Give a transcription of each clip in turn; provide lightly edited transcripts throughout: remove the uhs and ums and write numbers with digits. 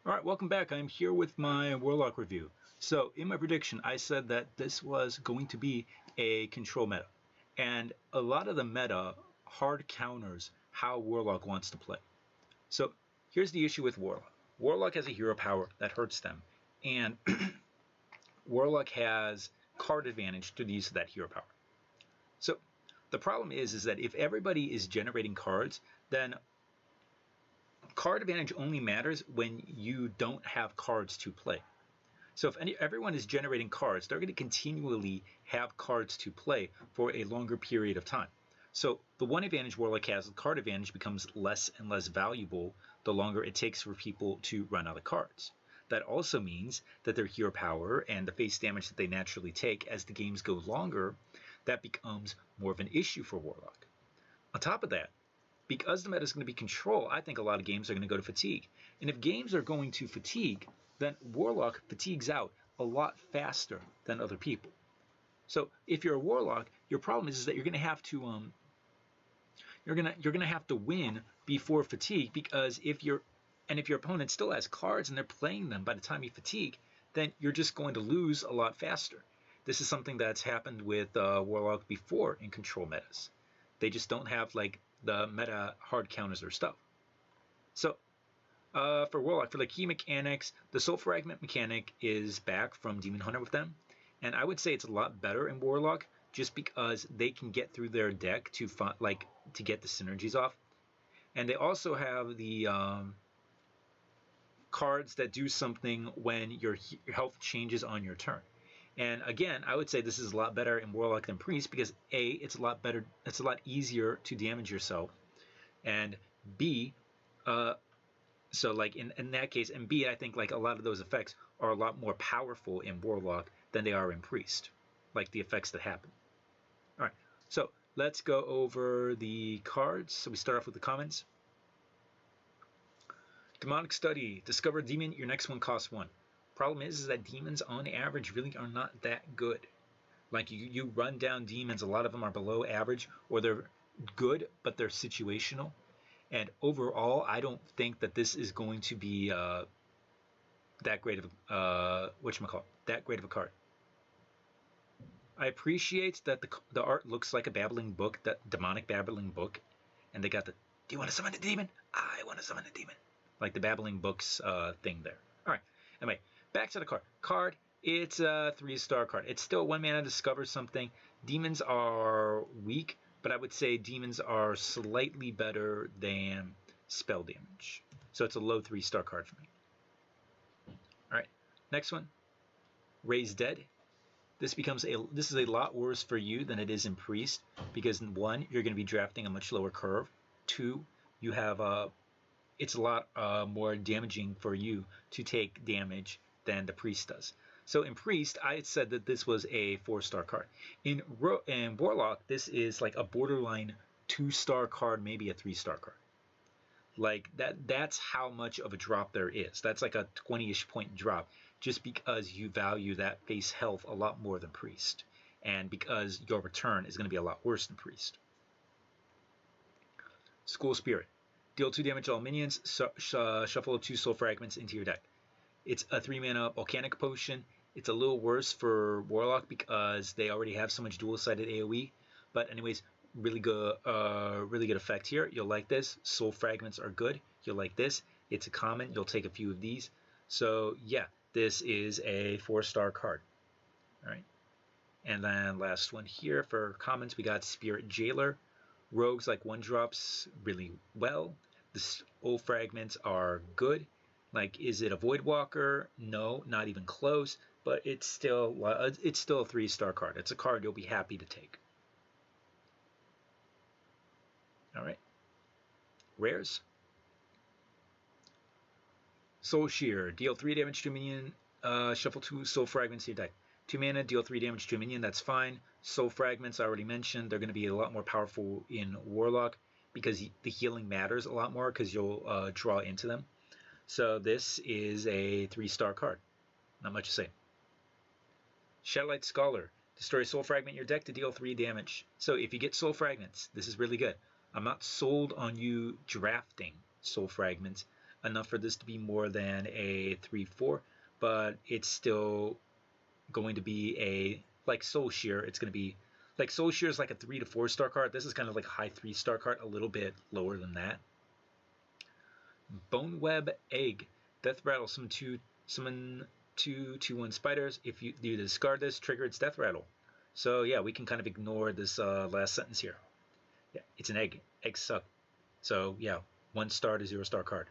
Alright, welcome back. I'm here with my Warlock review. So, in my prediction, I said that this was going to be a control meta. And a lot of the meta hard counters how Warlock wants to play. So, here's the issue with Warlock. Warlock has a hero power that hurts them. And Warlock has card advantage to the use of that hero power. So, the problem is that if everybody is generating cards, then card advantage only matters when you don't have cards to play. So if everyone is generating cards, they're going to continually have cards to play for a longer period of time. So the one advantage Warlock has, the card advantage, becomes less and less valuable the longer it takes for people to run out of cards. That also means that their hero power and the face damage that they naturally take as the games go longer, that becomes more of an issue for Warlock. On top of that, because the meta is going to be control, I think a lot of games are going to go to fatigue. And if games are going to fatigue, then Warlock fatigues out a lot faster than other people. So if you're a Warlock, your problem is that you're going to have to you're going to have to win before fatigue, because if your opponent still has cards and they're playing them by the time you fatigue, then you're just going to lose a lot faster. This is something that's happened with Warlock before in control metas. They just don't have like the meta hard counters or stuff. So for Warlock, for the key mechanics, the Soul Fragment mechanic is back from Demon Hunter with them, and I would say it's a lot better in Warlock just because they can get through their deck to get the synergies off. And they also have the cards that do something when your health changes on your turn. And again, I would say this is a lot better in Warlock than Priest because A, it's a lot better, it's a lot easier to damage yourself, and B, so like in that case, and B, I think like a lot of those effects are a lot more powerful in Warlock than they are in Priest, like the effects that happen. All right, so let's go over the cards. So we start off with the comments. Demonic Study. Discover a demon. Your next one costs 1. Problem is that demons on average really are not that good. Like you run down demons, a lot of them are below average, or they're good but they're situational. And overall, I don't think that this is going to be that great of that great of a card. I appreciate that the art looks like a babbling book, that demonic babbling book, and they got the "Do you want to summon the demon? I want to summon the demon," like the babbling books thing there. All right. Anyway, back to the card. Card, it's a 3-star card. It's still 1 mana, discover something. Demons are weak, but I would say demons are slightly better than spell damage. So it's a low 3-star card for me. All right, next one. Raise Dead. This is a lot worse for you than it is in Priest, because 1, you're going to be drafting a much lower curve. 2, you have it's a lot more damaging for you to take damage than the Priest does. So in Priest, I said that this was a 4-star card. In Warlock, this is like a borderline 2-star card, maybe a 3-star card. Like that's how much of a drop there is. That's like a 20-ish point drop, just because you value that face health a lot more than Priest, and because your return is going to be a lot worse than Priest. School Spirit. Deal 2 damage to all minions. Shuffle 2 soul fragments into your deck. It's a 3-mana volcanic potion. It's a little worse for Warlock because they already have so much dual-sided AoE. But anyways, really good effect here. You'll like this. Soul fragments are good. You'll like this. It's a common. You'll take a few of these. So yeah, this is a 4-star card. All right. And then last one here for commons, we got Spirit Jailer. Rogues like 1-drops really well. The soul fragments are good. Like, is it a Voidwalker? No, not even close. But it's still a 3-star card. It's a card you'll be happy to take. All right. Rares. Soul Shear. Deal 3 damage to a minion. Shuffle 2 soul fragments to your deck. 2 mana, deal 3 damage to a minion. That's fine. Soul fragments, I already mentioned, they're going to be a lot more powerful in Warlock because the healing matters a lot more because you'll draw into them. So this is a 3-star card. Not much to say. Shadowlight Scholar. Destroy a soul fragment in your deck to deal 3 damage. So if you get soul fragments, this is really good. I'm not sold on you drafting soul fragments, enough for this to be more than a 3/4, but it's still going to be a, like Soul Shear, it's going to be, like Soul Shear is like a 3 to 4 star card. This is kind of like a high 3-star card, a little bit lower than that. Bone Web Egg. Death Rattle, summon 2/1 spiders. If you discard this, trigger its Death Rattle. So yeah, we can kind of ignore this last sentence here. Yeah, it's an egg. Eggs suck. So yeah, 1 star to 0-star card.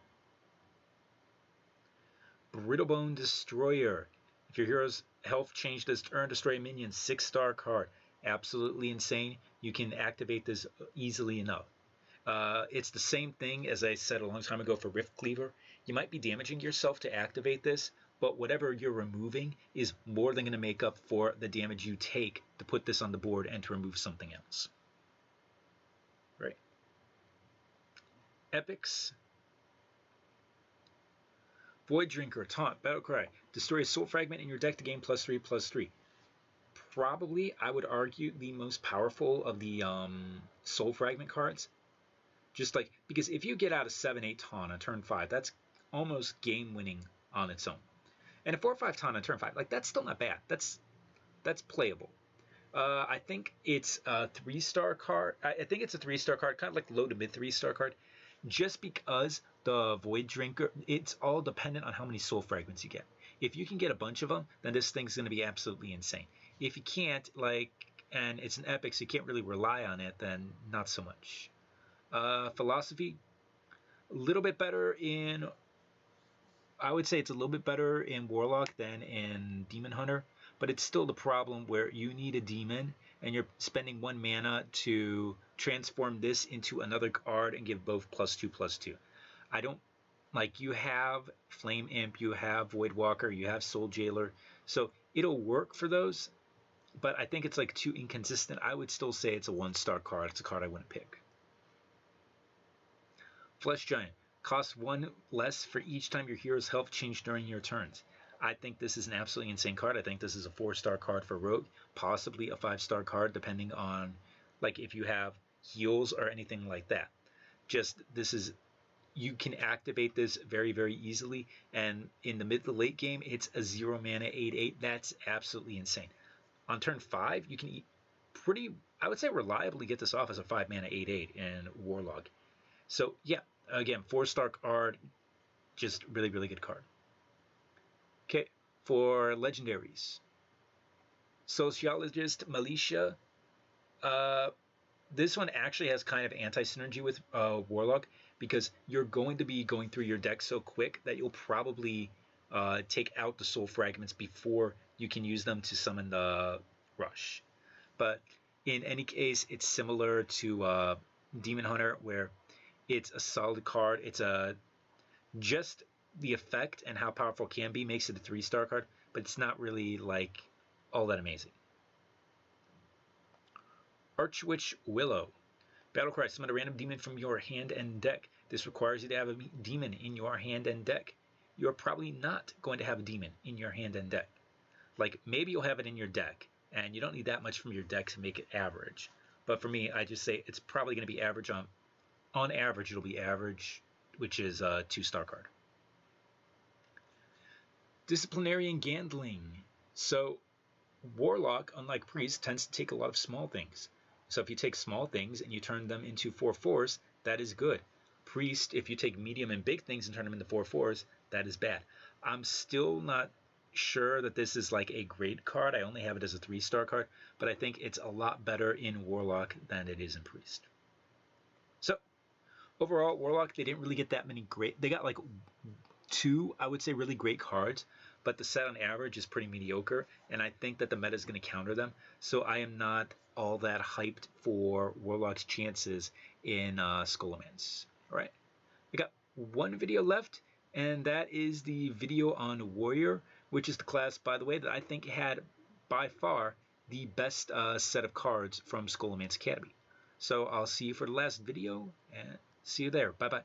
Brittlebone Destroyer. If your hero's health changed this turn, destroy a minion. 6-star card. Absolutely insane. You can activate this easily enough. It's the same thing as I said a long time ago for Rift Cleaver. You might be damaging yourself to activate this, but whatever you're removing is more than going to make up for the damage you take to put this on the board and to remove something else. Right? Epics. Void Drinker, Taunt, Battlecry. Destroy a soul fragment in your deck to gain +3/+3. Probably, I would argue, the most powerful of the soul fragment cards. Just like, because if you get out a 7/8 taunt on turn 5, that's almost game winning on its own. And a 4/5 taunt on turn 5, like, that's still not bad. That's playable. I think it's a 3-star card. I think it's a 3-star card, kind of like low to mid 3-star card, just because the Void Drinker, it's all dependent on how many soul fragments you get. If you can get a bunch of them, then this thing's going to be absolutely insane. If you can't, like, and it's an epic, so you can't really rely on it, then not so much. Philosophy, a little bit better in, I would say it's a little bit better in Warlock than in Demon Hunter, but it's still the problem where you need a demon and you're spending 1 mana to transform this into another card and give both +2/+2. I don't, like, you have Flame Imp, you have Void Walker, you have Soul Jailer, so it'll work for those, but I think it's like too inconsistent. I would still say it's a 1-star card. It's a card I wouldn't pick. Flesh Giant. Costs 1 less for each time your hero's health changed during your turns. I think this is an absolutely insane card. I think this is a 4-star card for Rogue, possibly a 5-star card, depending on, like, if you have heals or anything like that. Just, this is, you can activate this very, very easily, and in the mid to late game, it's a 0 mana 8/8. That's absolutely insane. On turn 5, you can pretty, I would say, reliably get this off as a 5 mana 8/8 in Warlock. So yeah, again, 4-star card, just really, really good card. Okay, for legendaries. Sociologist Militia. This one actually has kind of anti-synergy with Warlock, because you're going to be going through your deck so quick that you'll probably take out the soul fragments before you can use them to summon the Rush. But in any case, it's similar to Demon Hunter, where it's a solid card. It's just the effect and how powerful it can be makes it a 3-star card, but it's not really like all that amazing. Archwitch Willow. Battlecry, summon a random demon from your hand and deck. This requires you to have a demon in your hand and deck. You're probably not going to have a demon in your hand and deck. Like, maybe you'll have it in your deck, and you don't need that much from your deck to make it average. But for me, I just say it's probably going to be average on average, it'll be average, which is a 2-star card. Disciplinarian Gandling. So Warlock, unlike Priest, tends to take a lot of small things. So if you take small things and you turn them into 4/4s, that is good. Priest, if you take medium and big things and turn them into 4/4s, that is bad. I'm still not sure that this is like a great card. I only have it as a 3-star card, but I think it's a lot better in Warlock than it is in Priest. So overall, Warlock, they didn't really get that many great, they got like 2, I would say, really great cards, but the set on average is pretty mediocre, and I think that the meta is going to counter them, so I am not all that hyped for Warlock's chances in Scholomance. All right, we got 1 video left, and that is the video on Warrior, which is the class, by the way, that I think had by far the best set of cards from Scholomance Academy. So I'll see you for the last video, and see you there. Bye-bye.